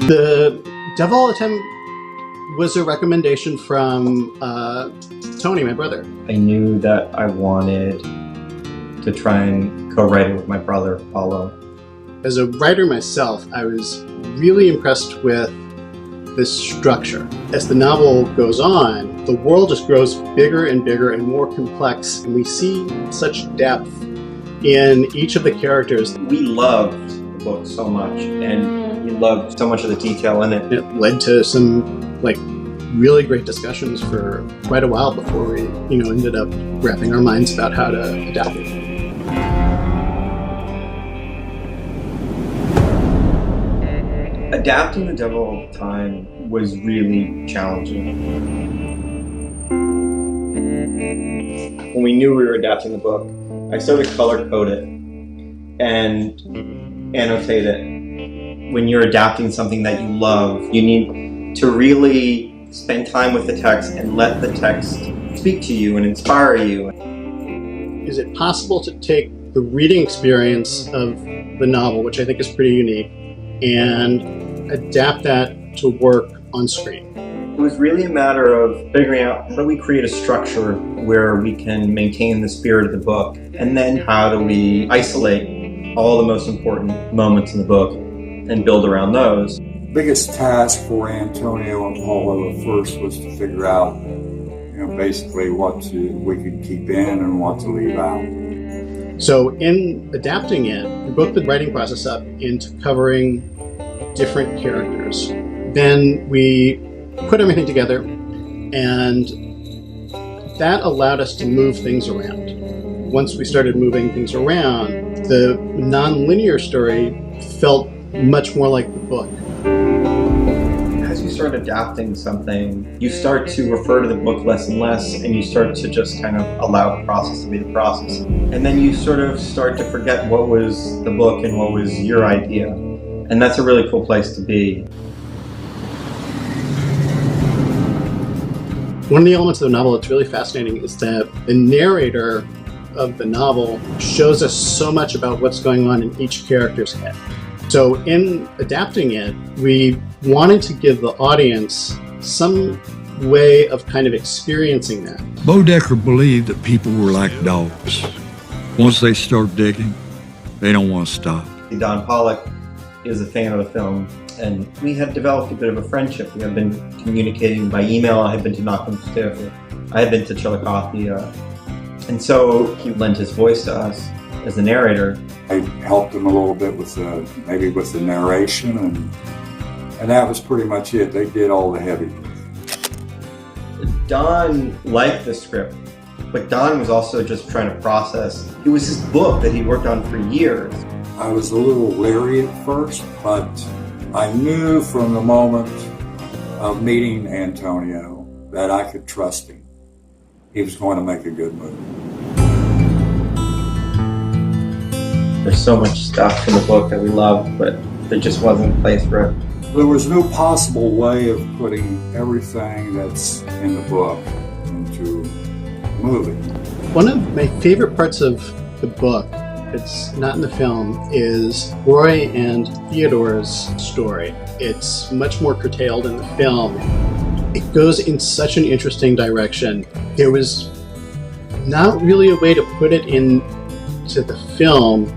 The Devil All the Time was a recommendation from Tony, my brother. I knew that I wanted to try and co-write it with my brother, Paolo. As a writer myself, I was really impressed with this structure. As the novel goes on, the world just grows bigger and bigger and more complex, and we see such depth in each of the characters. We loved the book so much, and we loved so much of the detail in it. It led to some really great discussions for quite a while before we ended up wrapping our minds about how to adapt it. Adapting The Devil All the Time was really challenging. When we knew we were adapting the book, I started to color code it and annotate it. When you're adapting something that you love, you need to really spend time with the text and let the text speak to you and inspire you. Is it possible to take the reading experience of the novel, which I think is pretty unique, and adapt that to work on screen? It was really a matter of figuring out how do we create a structure where we can maintain the spirit of the book, and then how do we isolate all the most important moments in the book and build around those. The biggest task for Antonio and Paolo at first was to figure out, basically what we could keep in and what to leave out. So in adapting it, we broke the writing process up into covering different characters. Then we put everything together, and that allowed us to move things around. Once we started moving things around, the non-linear story felt much more like the book. As you start adapting something, you start to refer to the book less and less, and you start to just kind of allow the process to be the process. And then you sort of start to forget what was the book and what was your idea. And that's a really cool place to be. One of the elements of the novel that's really fascinating is that the narrator of the novel shows us so much about what's going on in each character's head. So in adapting it, we wanted to give the audience some way of kind of experiencing that. Bodecker believed that people were like dogs. Once they start digging, they don't want to stop. Don Pollock is a fan of the film, and we had developed a bit of a friendship. We had been communicating by email. I had been to Knock on Stiff. I had been to Chillicothe. And so he lent his voice to us as the narrator. I helped him a little bit with the narration, and that was pretty much it. They did all the heavy. Don liked the script, but Don was also just trying to process. It was his book that he worked on for years. I was a little leery at first, but I knew from the moment of meeting Antonio that I could trust him. He was going to make a good movie. There's so much stuff in the book that we loved, but there just wasn't a place for it. There was no possible way of putting everything that's in the book into a movie. One of my favorite parts of the book, it's not in the film, is Roy and Theodore's story. It's much more curtailed in the film. It goes in such an interesting direction. There was not really a way to put it into the film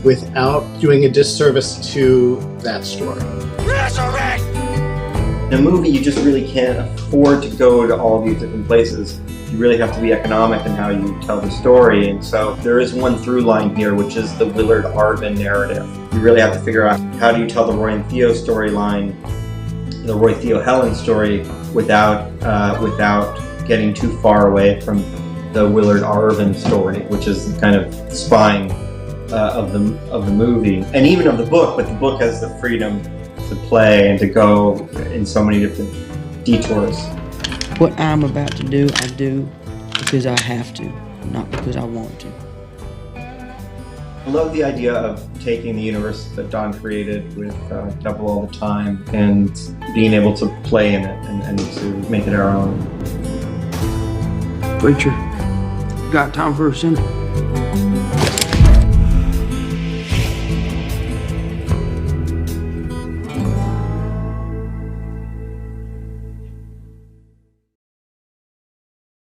without doing a disservice to that story. Resurrect! In a movie, you just really can't afford to go to all these different places. You really have to be economic in how you tell the story, and so there is one through line here, which is the Willard Arvin narrative. You really have to figure out how do you tell the Roy and Theo storyline, the Roy, Theo, Helen story, without getting too far away from the Willard Arvin story, which is kind of spine of the movie, and even of the book. But the book has the freedom to play and to go in so many different detours. What I'm about to do, I do because I have to, not because I want to. I love the idea of taking the universe that Don created with Devil All the Time and being able to play in it and to make it our own. Preacher, got time for a sinner?